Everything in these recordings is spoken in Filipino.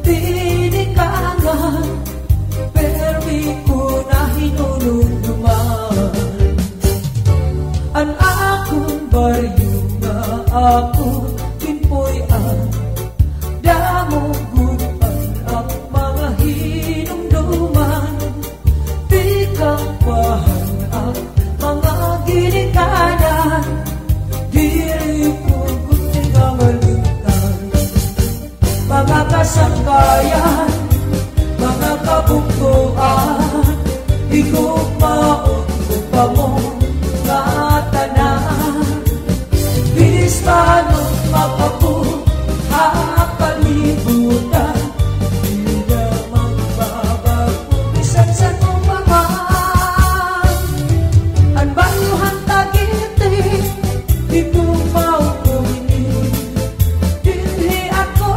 tinikangan, permi ko na hinulunduman. An akong baryo nga ako pinpoy ang damugutan at mga hinumduman. Di kang bahan at mga ginikanan, diri ko gutin nga malintan. Mga kasangkayan, mga kabuktuan, igugmaon ko pa mo nga tanan. Bilis pa nung makapalibutan, di na magbabago bisan sa tumangan. Ang bayuhan tagiti, di ko mauuli. Dili ako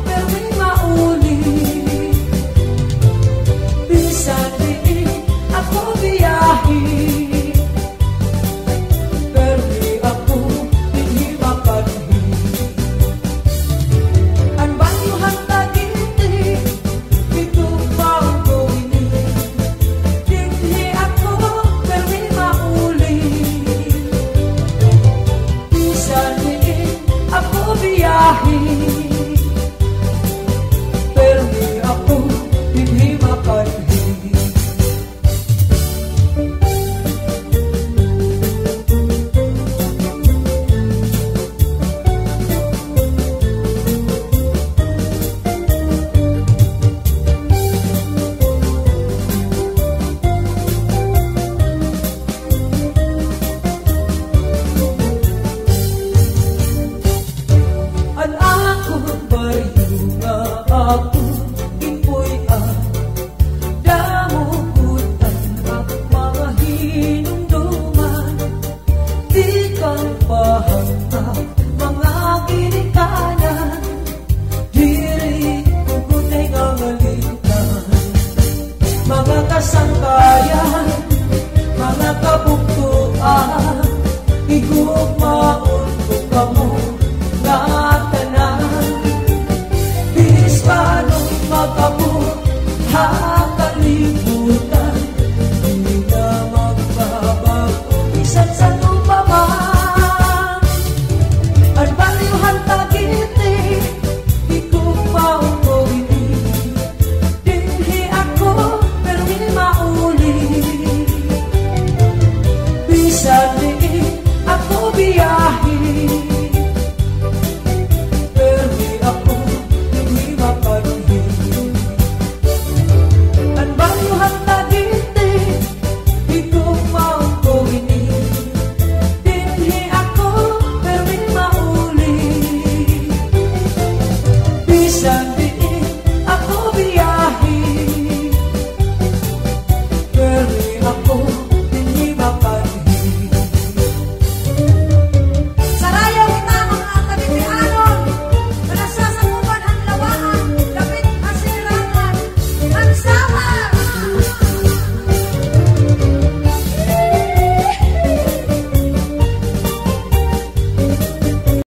permi mauli. Bisan di ako biyahe, permi ako dinhi makanhi. Ang bayuhan tagiti, di ko mauuli. Dili ako permi mauli. Bisan di ako biyahe, permi ako dinhi makanhi. An akong baryo nga ako pinpoy ang damugutan at mga hinumduman. Di kang pahangak mga ginikanan, diri ko gunay nga ngalitan. Mga kasangkayan, mga kabuktuan, igugmaon ko ka mo nga tanan. Bilis pa nung makapalibutan, di na magbabago bisan sa tumangan. Ang bayuhan tagiti, di ko mauuli. Dinhi ako permi mauli. Bisan di ako biyahe,